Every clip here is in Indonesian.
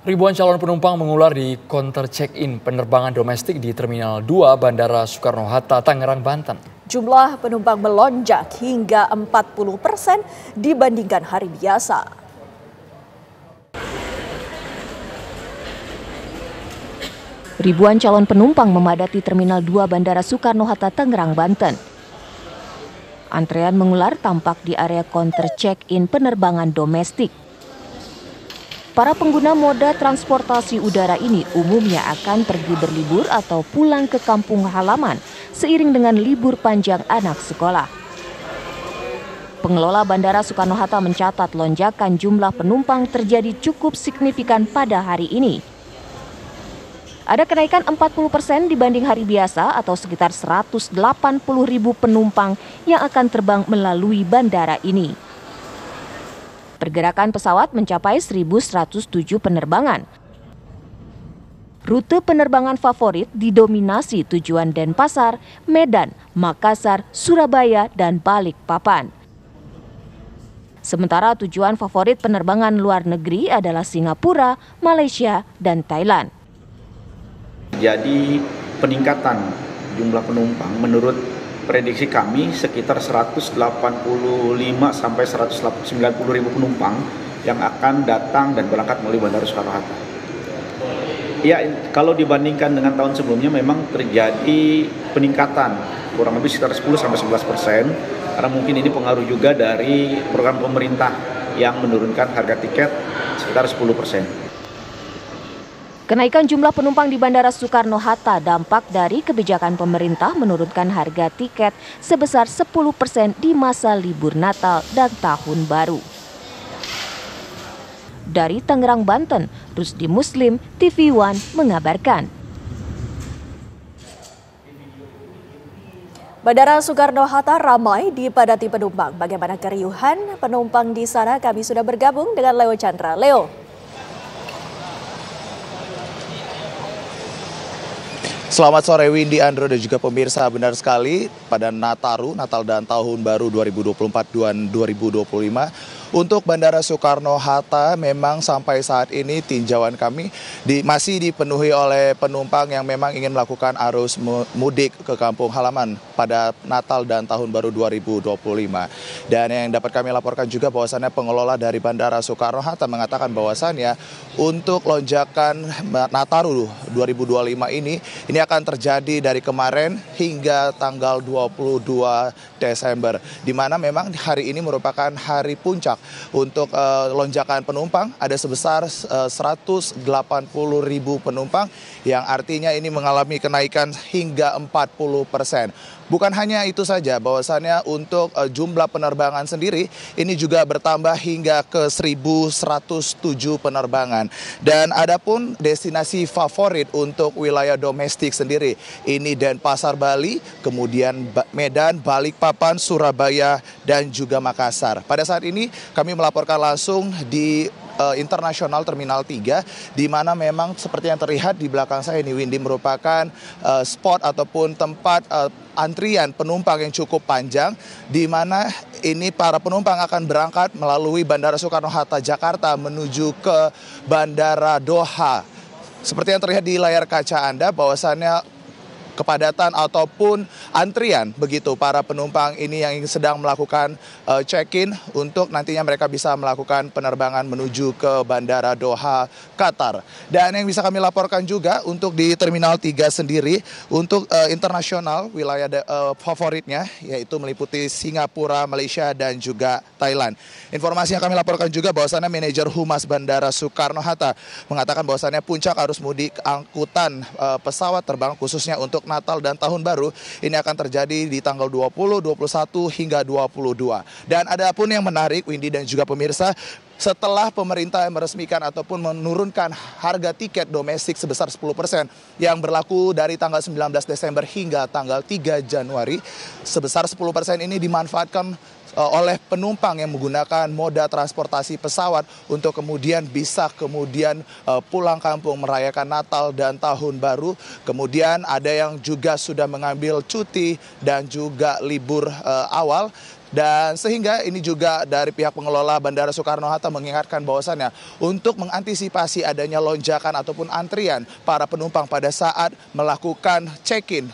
Ribuan calon penumpang mengular di counter check-in penerbangan domestik di Terminal 2 Bandara Soekarno-Hatta, Tangerang, Banten. Jumlah penumpang melonjak hingga 40% dibandingkan hari biasa. Ribuan calon penumpang memadati Terminal 2 Bandara Soekarno-Hatta, Tangerang, Banten. Antrean mengular tampak di area counter check-in penerbangan domestik. Para pengguna moda transportasi udara ini umumnya akan pergi berlibur atau pulang ke kampung halaman seiring dengan libur panjang anak sekolah. Pengelola Bandara Soekarno-Hatta mencatat lonjakan jumlah penumpang terjadi cukup signifikan pada hari ini. Ada kenaikan 40% dibanding hari biasa atau sekitar 180.000 penumpang yang akan terbang melalui bandara ini. Pergerakan pesawat mencapai 1.107 penerbangan. Rute penerbangan favorit didominasi tujuan Denpasar, Medan, Makassar, Surabaya, dan Balikpapan. Sementara tujuan favorit penerbangan luar negeri adalah Singapura, Malaysia, dan Thailand. Jadi peningkatan jumlah penumpang menurut prediksi kami sekitar 185 sampai 190 ribu penumpang yang akan datang dan berangkat melalui Bandara Soekarno-Hatta. Ya, kalau dibandingkan dengan tahun sebelumnya memang terjadi peningkatan kurang lebih sekitar 10 sampai 11%, karena mungkin ini pengaruh juga dari program pemerintah yang menurunkan harga tiket sekitar 10%. Kenaikan jumlah penumpang di Bandara Soekarno-Hatta dampak dari kebijakan pemerintah menurunkan harga tiket sebesar 10% di masa libur Natal dan Tahun Baru. Dari Tangerang, Banten, Rusdi Muslim, TV One mengabarkan. Bandara Soekarno-Hatta ramai dipadati penumpang. Bagaimana keriuhan penumpang di sana? Kami sudah bergabung dengan Leo Chandra. Leo. Selamat sore Windy, Andro, dan juga pemirsa. Benar sekali, pada Natal dan Tahun Baru 2024 dan 2025, untuk Bandara Soekarno-Hatta memang sampai saat ini tinjauan kami masih dipenuhi oleh penumpang yang memang ingin melakukan arus mudik ke kampung halaman pada Natal dan Tahun Baru 2025. Dan yang dapat kami laporkan juga bahwasannya pengelola dari Bandara Soekarno-Hatta mengatakan bahwasannya untuk lonjakan Nataru 2025 ini akan terjadi dari kemarin hingga tanggal 22 Desember, di mana memang hari ini merupakan hari puncak untuk lonjakan penumpang. Ada sebesar 180.000 penumpang, yang artinya ini mengalami kenaikan hingga 40%. Bukan hanya itu saja, bahwasannya untuk jumlah penerbangan sendiri ini juga bertambah hingga ke 1.107 penerbangan. Dan adapun destinasi favorit untuk wilayah domestik sendiri, ini Denpasar, Bali, kemudian Medan, Balikpapan, Surabaya, dan juga Makassar. Pada saat ini kami melaporkan langsung di Internasional Terminal 3, di mana memang seperti yang terlihat di belakang saya ini, Windy, merupakan spot ataupun tempat antrian penumpang yang cukup panjang, di mana ini para penumpang akan berangkat melalui Bandara Soekarno-Hatta Jakarta menuju ke Bandara Doha. Seperti yang terlihat di layar kaca Anda, bahwasannya kepadatan ataupun antrian begitu para penumpang ini yang sedang melakukan check-in untuk nantinya mereka bisa melakukan penerbangan menuju ke Bandara Doha, Qatar. Dan yang bisa kami laporkan juga untuk di Terminal 3 sendiri, untuk internasional wilayah favoritnya yaitu meliputi Singapura, Malaysia, dan juga Thailand. Informasi yang kami laporkan juga bahwasannya manajer Humas Bandara Soekarno-Hatta mengatakan bahwasannya puncak arus mudik angkutan pesawat terbang khususnya untuk Natal dan Tahun Baru ini akan terjadi di tanggal 20, 21 hingga 22. Dan ada pun yang menarik, Windy dan juga pemirsa, setelah pemerintah meresmikan ataupun menurunkan harga tiket domestik sebesar 10% yang berlaku dari tanggal 19 Desember hingga tanggal 3 Januari, sebesar 10% ini dimanfaatkan oleh penumpang yang menggunakan moda transportasi pesawat untuk kemudian bisa pulang kampung merayakan Natal dan Tahun Baru. Kemudian ada yang juga sudah mengambil cuti dan juga libur awal. Dan sehingga ini juga dari pihak pengelola Bandara Soekarno-Hatta mengingatkan bahwasannya untuk mengantisipasi adanya lonjakan ataupun antrian para penumpang pada saat melakukan check-in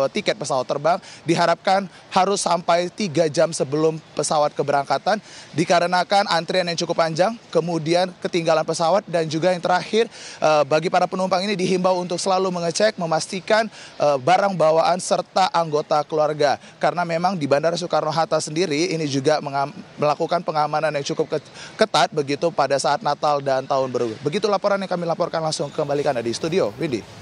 tiket pesawat terbang diharapkan harus sampai 3 jam sebelum pesawat keberangkatan dikarenakan antrian yang cukup panjang, kemudian ketinggalan pesawat, dan juga yang terakhir bagi para penumpang ini dihimbau untuk selalu mengecek, memastikan barang bawaan serta anggota keluarga. Karena memang di Bandara Soekarno-Hatta sendiri ini juga melakukan pengamanan yang cukup ketat begitu pada saat Natal dan Tahun Baru. Begitu laporan yang kami laporkan langsung kembalikan di studio. Windy.